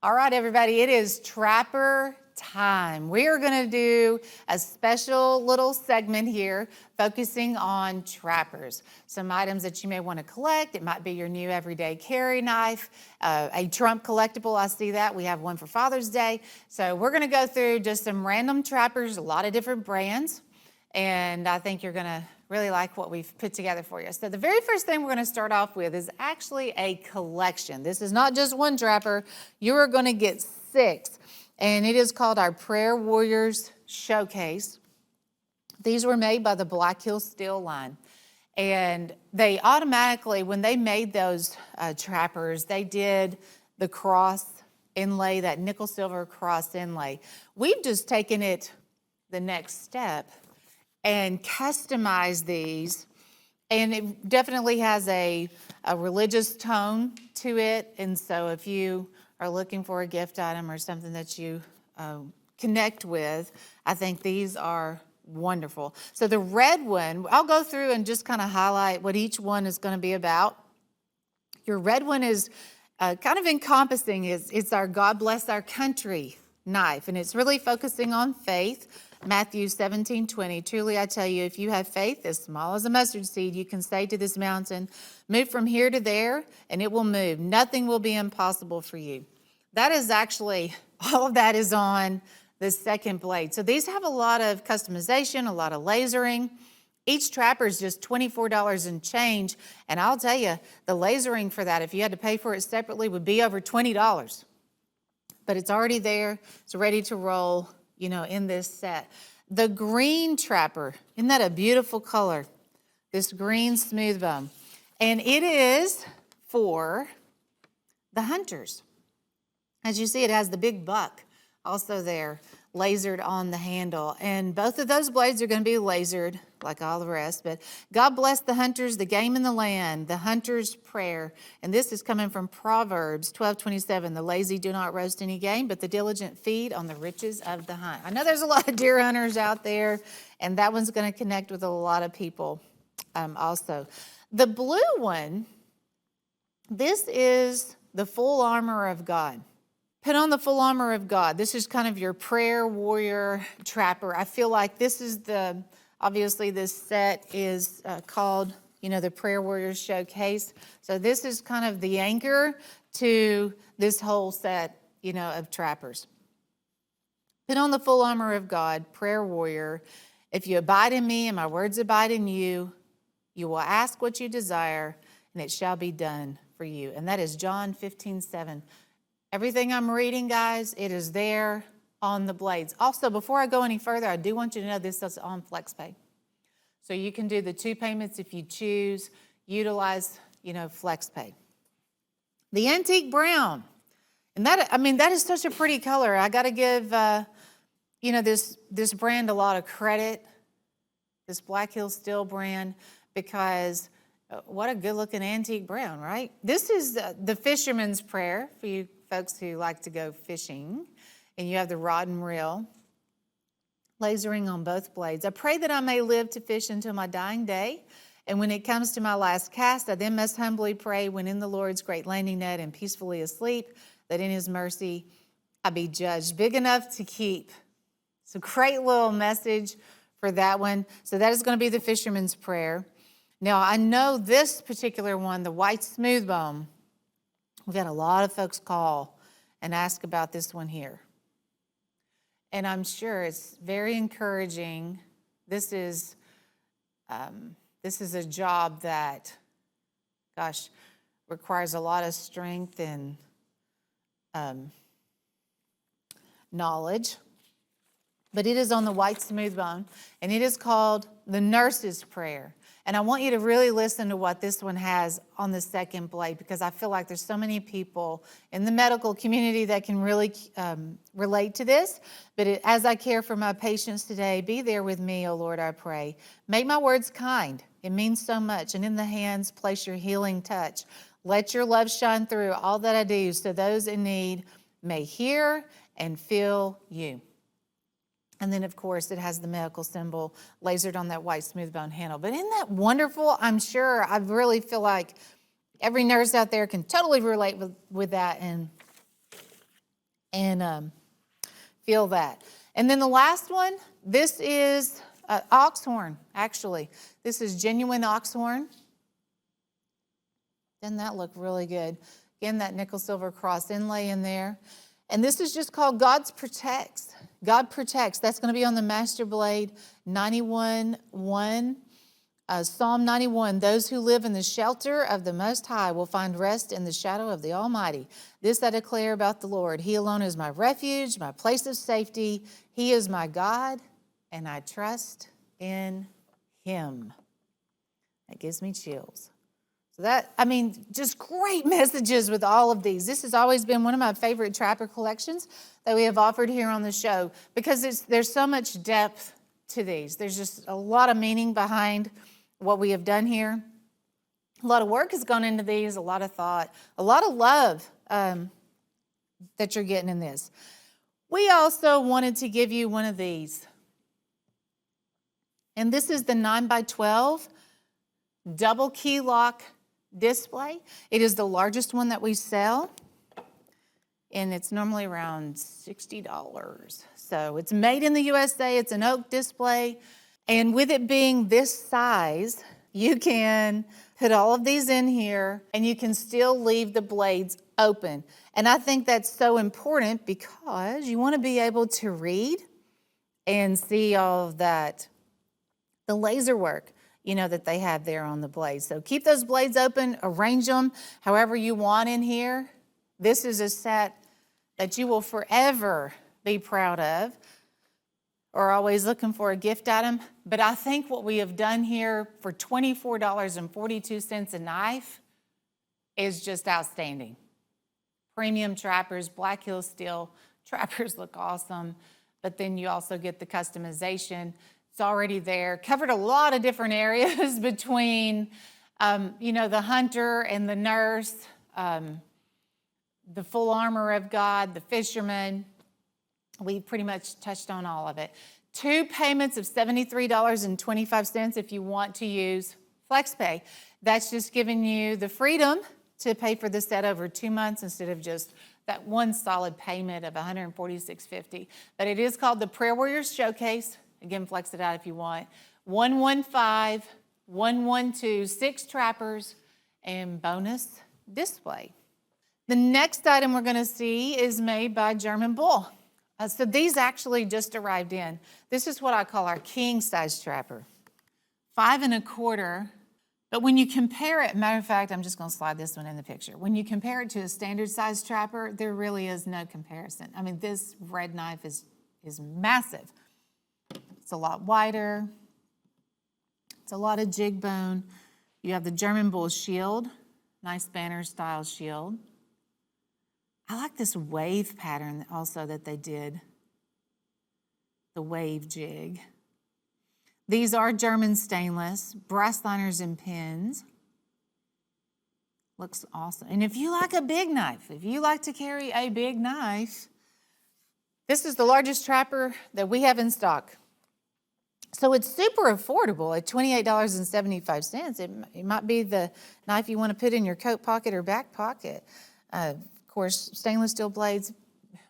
All right, everybody, it is Trapper time. We are going to do a special little segment here focusing on trappers. Some items that you may want to collect. It might be your new everyday carry knife, a Trump collectible. I see that. We have one for Father's Day. So we're going to go through just some random trappers, a lot of different brands. And I think you're going to really like what we've put together for you. So the very first thing we're going to start off with is actually a collection. This is not just one trapper. You are going to get 6. And it is called our Prayer Warriors Showcase. These were made by the Black Hill Steel line. And they automatically, when they made those trappers, they did the cross inlay, that nickel silver cross inlay. We've just taken it the next step and customize these. And it definitely has a religious tone to it. And so if you are looking for a gift item or something that you connect with, I think these are wonderful. So the red one, I'll go through and just kind of highlight what each one is going to be about. Your red one is kind of encompassing, it's our God Bless Our Country knife. And it's really focusing on faith. Matthew 17:20, truly I tell you, if you have faith as small as a mustard seed, you can say to this mountain, move from here to there, and it will move. Nothing will be impossible for you. That is actually, all of that is on the second blade. So these have a lot of customization, a lot of lasering. Each trapper is just $24 and change. And I'll tell you, the lasering for that, if you had to pay for it separately, would be over $20. But it's already there. It's ready to roll, you know, in this set. The green trapper, isn't that a beautiful color? This green smooth bone. And it is for the hunters. As you see, it has the big buck also there, lasered on the handle. And both of those blades are going to be lasered like all the rest. But God bless the hunters, the game in the land, the hunter's prayer. And this is coming from Proverbs 12:27. The lazy do not roast any game, but the diligent feed on the riches of the hunt. I know there's a lot of deer hunters out there, and that one's going to connect with a lot of people also. The blue one, this is the full armor of God. Put on the full armor of God. This is kind of your prayer warrior trapper. I feel like this is obviously this set is called, you know, the Prayer Warriors Showcase. So this is kind of the anchor to this whole set, you know, of trappers. Put on the full armor of God, prayer warrior. If you abide in me and my words abide in you, you will ask what you desire and it shall be done for you. And that is John 15:7. Everything I'm reading, guys, it is there on the blades. Also, before I go any further, I do want you to know this is on FlexPay. So you can do the 2 payments if you choose. Utilize, you know, FlexPay. The antique brown. And that, I mean, that is such a pretty color. I got to give, you know, this brand a lot of credit, this Black Hill Steel brand, because what a good-looking antique brown, right? This is the fisherman's prayer for you folks who like to go fishing, and you have the rod and reel, lasering on both blades. I pray that I may live to fish until my dying day, and when it comes to my last cast, I then must humbly pray when in the Lord's great landing net and peacefully asleep, that in his mercy I be judged. Big enough to keep. It's a great little message for that one. So that is going to be the fisherman's prayer. Now, I know this particular one, the white smooth bone, we've had a lot of folks call and ask about this one here. And I'm sure it's very encouraging. This is a job that, gosh, requires a lot of strength and knowledge. But it is on the white smooth bone, and it is called the nurse's prayer. And I want you to really listen to what this one has on the second blade, because I feel like there's so many people in the medical community that can really relate to this. But as I care for my patients today, be there with me, O Lord, I pray. Make my words kind. It means so much. And in the hands, place your healing touch. Let your love shine through all that I do, so those in need may hear and feel you. And then, of course, it has the medical symbol lasered on that white smooth bone handle. But isn't that wonderful? I'm sure, I really feel like every nurse out there can totally relate with that. And and feel that. And then the last one, this is ox horn, actually. This is genuine ox horn. Doesn't that look really good? Again, that nickel silver cross inlay in there. And this is just called God Protects. God Protects. That's going to be on the Master Blade 91:1. Psalm 91, those who live in the shelter of the Most High will find rest in the shadow of the Almighty. This I declare about the Lord. He alone is my refuge, my place of safety. He is my God, and I trust in Him. That gives me chills. So just great messages with all of these. This has always been one of my favorite trapper collections that we have offered here on the show because there's so much depth to these. There's just a lot of meaning behind what we have done here. A lot of work has gone into these, a lot of thought, a lot of love that you're getting in this. We also wanted to give you one of these. And this is the 9x12 double key lock display. It is the largest one that we sell. And it's normally around $60. So it's made in the USA. It's an oak display. And with it being this size, you can put all of these in here and you can still leave the blades open. And I think that's so important because you want to be able to read and see all of that, the laser work, that they have there on the blades. So keep those blades open, arrange them however you want in here. This is a set that you will forever be proud of, or always looking for a gift item. But I think what we have done here for $24.42 a knife is just outstanding. Premium trappers, Black Hill steel, trappers look awesome, but then you also get the customization. It's already there. Covered a lot of different areas between, the hunter and the nurse, the full armor of God, the fisherman. We pretty much touched on all of it. 2 payments of $73.25 if you want to use FlexPay. That's just giving you the freedom to pay for the set over 2 months instead of just that one solid payment of $146.50. But it is called the Prayer Warriors Showcase. Again, flex it out if you want. 115, 112, 6 trappers, and bonus display. The next item we're going to see is made by German Bull. So these actually just arrived in. This is what I call our king size trapper. 5 1/4. But when you compare it, matter of fact, I'm just going to slide this one in the picture. When you compare it to a standard size trapper, there really is no comparison. I mean, this red knife is massive. It's a lot wider. It's a lot of jig bone. You have the German Bull shield, nice banner style shield. I like this wave pattern also that they did, the wave jig. These are German stainless, brass liners and pins. Looks awesome. And if you like a big knife, if you like to carry a big knife, this is the largest trapper that we have in stock. So it's super affordable at $28.75. It might be the knife you want to put in your coat pocket or back pocket. Of course, stainless steel blades,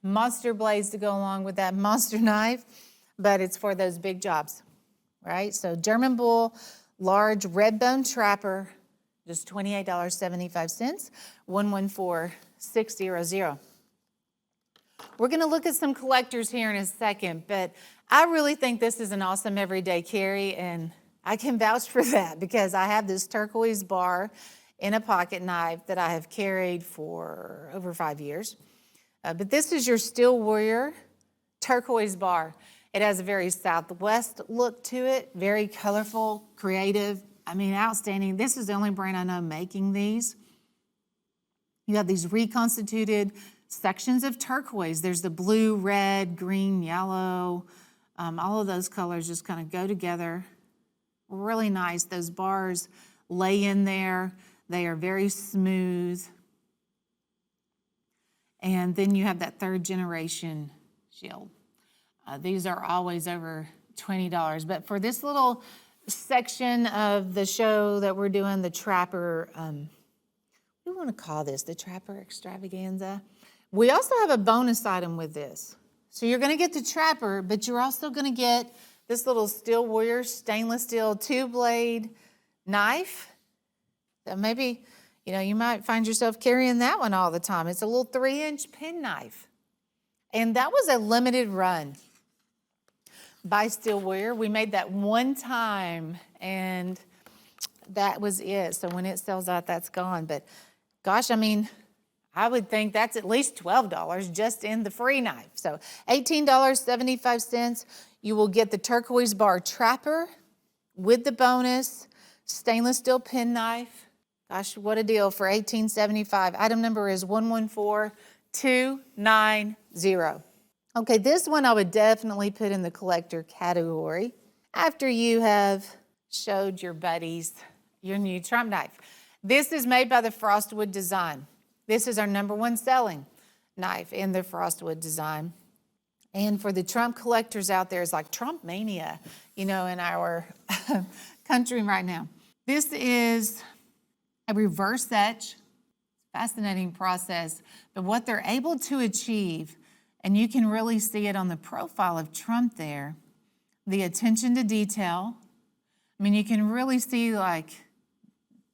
monster blades to go along with that monster knife, but it's for those big jobs, right? So German Bull, large red bone trapper, just $28.75, 114600. We're going to look at some collectors here in a second, but I really think this is an awesome everyday carry, and I can vouch for that because I have this turquoise bar in a pocket knife that I have carried for over 5 years. But this is your Steel Warrior turquoise bar. It has a very Southwest look to it, very colorful, creative. I mean, outstanding. This is the only brand I know making these. You have these reconstituted sections of turquoise. There's the blue, red, green, yellow. All of those colors just kind of go together. Really nice. Those bars lay in there. They are very smooth. And then you have that 3rd generation shield. These are always over $20. But for this little section of the show that we're doing, the Trapper, we want to call this the Trapper Extravaganza. We also have a bonus item with this. So you're gonna get the trapper, but you're also gonna get this little Steel Warrior stainless steel 2-blade knife. So maybe, you might find yourself carrying that one all the time. It's a little 3-inch penknife. And that was a limited run by Steel Warrior. We made that one time, and that was it. So when it sells out, that's gone. But gosh, I would think that's at least $12 just in the free knife. So $18.75. You will get the turquoise bar trapper with the bonus stainless steel penknife. Gosh, what a deal for $18.75. Item number is 114290. Okay, this one I would definitely put in the collector category after you have showed your buddies your new Trump knife. This is made by the Frostwood Design. This is our #1 selling knife in the Frostwood Design. And for the Trump collectors out there, it's like Trump mania, in our country right now. This is a reverse etch. Fascinating process. But what they're able to achieve, and you can really see it on the profile of Trump there, the attention to detail. You can really see like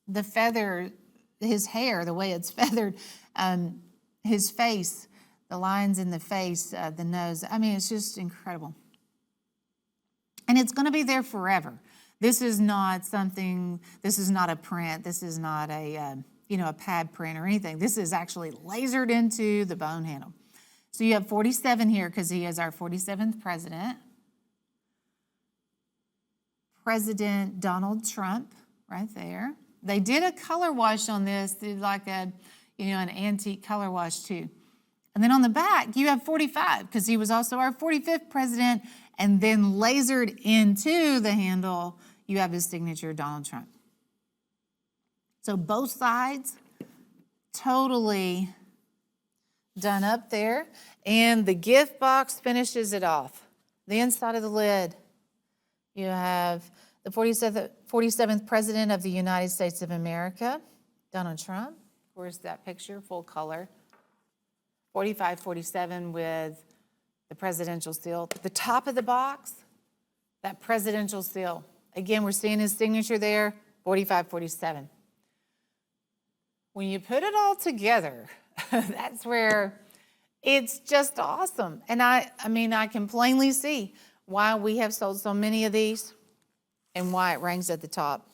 the feather, his hair, the way it's feathered, his face, the lines in the face, the nose. It's just incredible. And it's going to be there forever. This is not a print. This is not a pad print or anything. This is actually lasered into the bone handle. So you have 47 here because he is our 47th president. President Donald Trump, right there. They did a color wash on this, did like an antique color wash too. And then on the back, you have 45 because he was also our 45th president. And then lasered into the handle, you have his signature, Donald Trump. So both sides, totally done up there. And the gift box finishes it off. The inside of the lid, you have the 47th President of the United States of America, Donald Trump. Where's that picture? Full color. 45, 47 with the presidential seal. The top of the box, that presidential seal. Again, we're seeing his signature there, 45, 47. When you put it all together, that's where it's just awesome. And I can plainly see why we have sold so many of these and why it ranks at the top.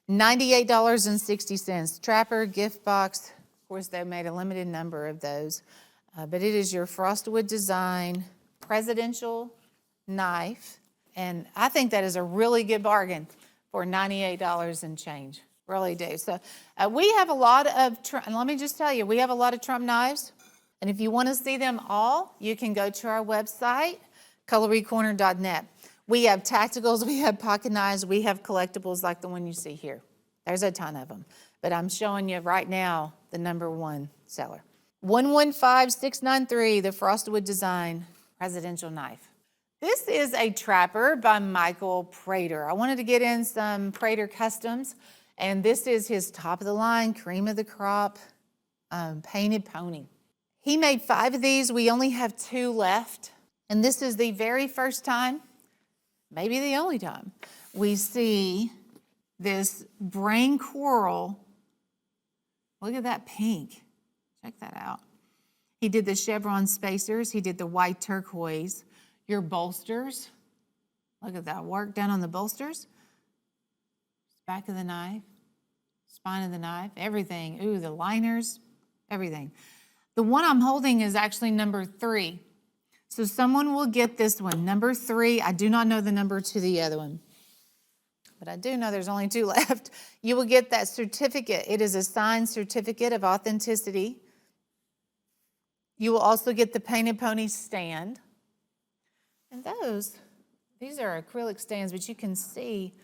$98.60. Trapper gift box. Of course, they made a limited number of those. But it is your Frostwood Design presidential knife. And I think that is a really good bargain for $98 and change. Really do. So we have a lot of, and let me just tell you, we have a lot of Trump knives. And if you want to see them all, you can go to our website, cutlerycorner.net. We have tacticals, we have pocket knives, we have collectibles like the one you see here. There's a ton of them. But I'm showing you right now the #1 seller. 115693, the Frostwood Design presidential knife. This is a trapper by Michael Prater. I wanted to get in some Prater customs, and this is his top of the line, cream of the crop, painted pony. He made 5 of these. We only have 2 left. And this is the very first time, maybe the only time, we see this brain coral. Look at that pink. Check that out. He did the chevron spacers. He did the white turquoise. Your bolsters. Look at that work done on the bolsters. Back of the knife. Spine of the knife. Everything. Ooh, the liners. Everything. The one I'm holding is actually #3. So someone will get this one. #3. I do not know the number to the other one, but I do know there's only 2 left. You will get that certificate. It is a signed certificate of authenticity. You will also get the painted pony stand. And these are acrylic stands, but you can see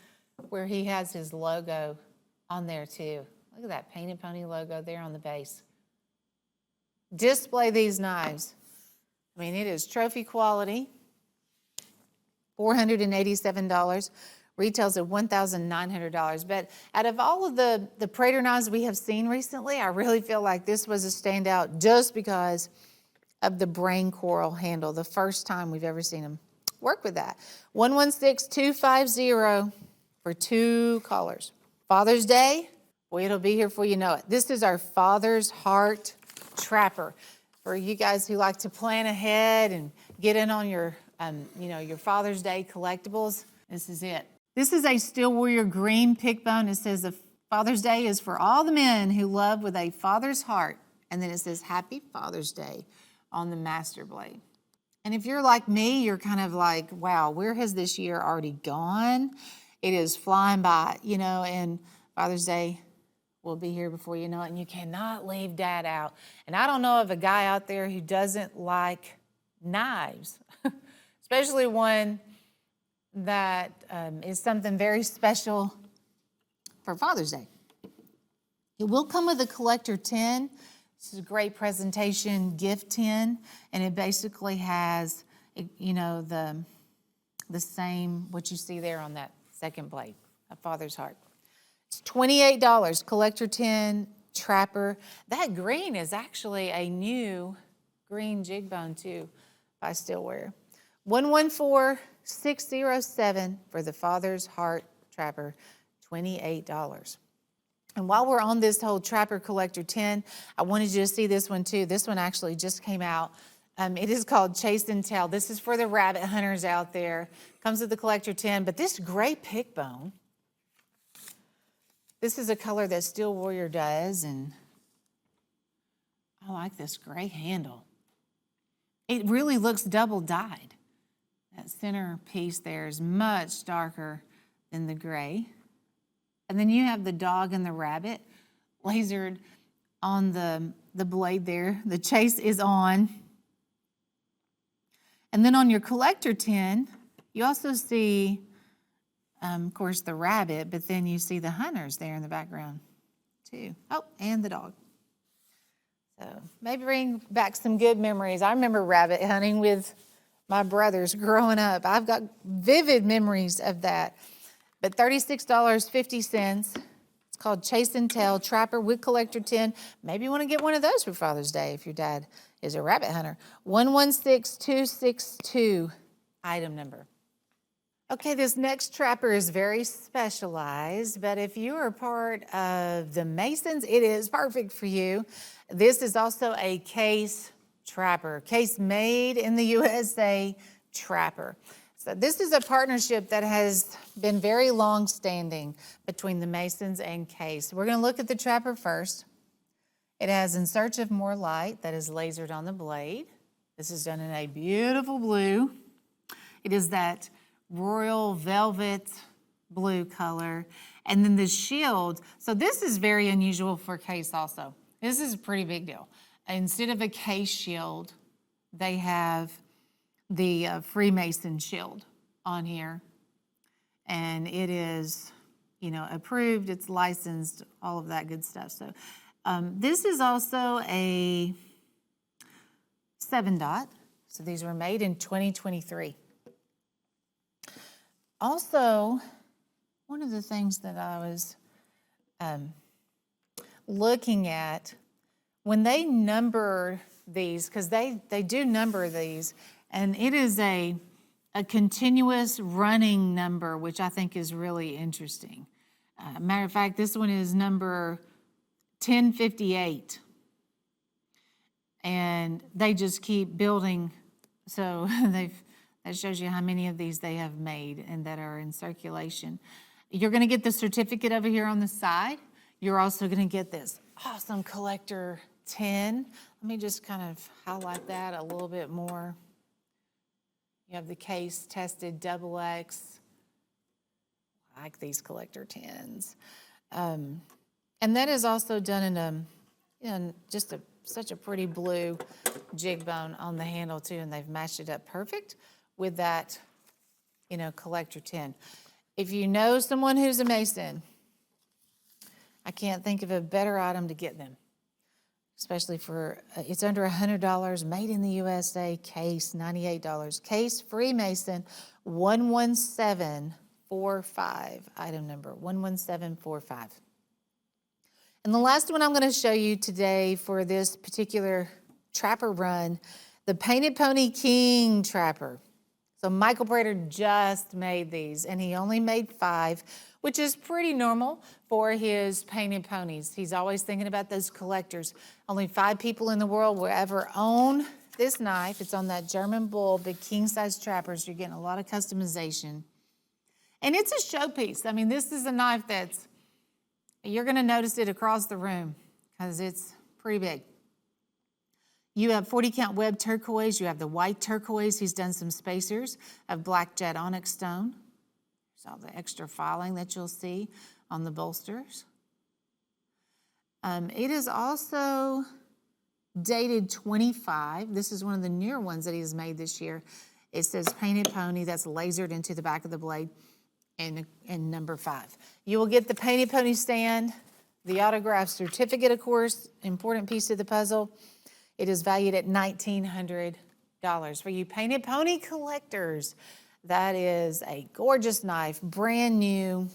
where he has his logo on there too. Look at that painted pony logo there on the base. Display these knives. It is trophy quality. $487. Retails at $1,900. But out of all of the Prater knives we have seen recently, I really feel like this was a standout just because of the brain coral handle, the first time we've ever seen them work with that. 116250 for 2 callers. Father's Day, boy, it'll be here before you know it. This is our Father's Heart Trapper. For you guys who like to plan ahead and get in on your, your Father's Day collectibles, this is it. This is a Steel Warrior green pick bone. It says the Father's Day is for all the men who love with a father's heart. And then it says Happy Father's Day on the master blade. And if you're like me, you're kind of like, wow, where has this year already gone? It is flying by, and Father's Day will be here before you know it, and you cannot leave Dad out. And I don't know of a guy out there who doesn't like knives, especially one that is something very special for Father's Day. It will come with a collector tin. This is a great presentation gift tin, and it basically has, the same, what you see there on that second blade, a Father's Heart. It's $28, collector tin, trapper. That green is actually a new green jig bone too by Steel Warrior. 114607 for the Father's Heart Trapper, $28. And while we're on this whole Trapper Collector tin, I wanted you to see this one too. This one actually just came out. It is called Chase and Tell. This is for the rabbit hunters out there. Comes with the collector tin, but this gray pick bone, this is a color that Steel Warrior does, and I like this gray handle. It really looks double dyed. That center piece there is much darker than the gray. And then you have the dog and the rabbit lasered on the blade there. The chase is on. And then on your collector tin, you also see, of course, the rabbit, but then you see the hunters there in the background too. Oh, and the dog. So maybe bring back some good memories. I remember rabbit hunting with my brothers growing up. I've got vivid memories of that. But $36.50. It's called Chase and Tell Trapper with collector tin. Maybe you want to get one of those for Father's Day if your dad is a rabbit hunter. 116262, item number. Okay, this next trapper is very specialized, but if you are part of the Masons, it is perfect for you. This is also a case trapper, case made in the USA trapper. So this is a partnership that has been very long-standing between the Masons and Case. We're going to look at the trapper first. It has In Search of More Light that is lasered on the blade. This is done in a beautiful blue. It is that royal velvet blue color. And then the shield. So this is very unusual for Case also. This is a pretty big deal. Instead of a Case shield, they have the Freemason shield on here. And it is, approved, it's licensed, all of that good stuff. So this is also a 7-dot. So these were made in 2023. Also, one of the things that I was looking at, when they number these, because they do number these, and it is a continuous running number, which I think is really interesting. Matter of fact, this one is number 1058. And they just keep building. So that shows you how many of these they have made and that are in circulation. You're going to get the certificate over here on the side. You're also going to get this awesome collector tin. Let me just kind of highlight that a little bit more. You have the Case tested XX. I like these collector tins. And that is also done in such a pretty blue jig bone on the handle too, and they've matched it up perfect with that, collector tin. If you know someone who's a Mason, I can't think of a better item to get them. Especially for, it's under $100, made in the USA, Case, $98. Case Freemason, 1174 1745, item number 11745. And the last one I'm going to show you today for this particular trapper run, the Painted Pony King Trapper. So Michael Prater just made these, and he only made 5, which is pretty normal for his painted ponies. He's always thinking about those collectors. Only 5 people in the world will ever own this knife. It's on that German bull, big king-size trappers. You're getting a lot of customization. And it's a showpiece. I mean, this is a knife that's, you're going to notice it across the room because it's pretty big. You have 40 count web turquoise. You have the white turquoise. He's done some spacers of black jet onyx stone. There's all the extra filing that you'll see on the bolsters. It is also dated 25. This is one of the newer ones that he has made this year. It says Painted Pony. That's lasered into the back of the blade and number 5. You will get the Painted Pony stand, the autograph certificate, of course, important piece of the puzzle. It is valued at $1,900. For you Painted Pony collectors, that is a gorgeous knife, brand new.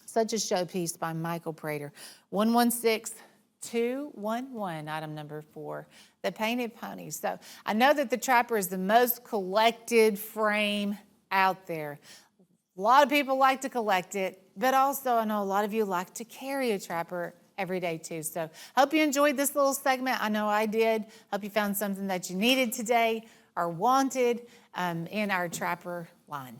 Such a showpiece by Michael Prater. 116211, item number 4, the Painted Pony. So I know that the Trapper is the most collected frame out there. A lot of people like to collect it, but also I know a lot of you like to carry a Trapper every day too. So hope you enjoyed this little segment. I know I did. Hope you found something that you needed today or wanted in our Trapper line.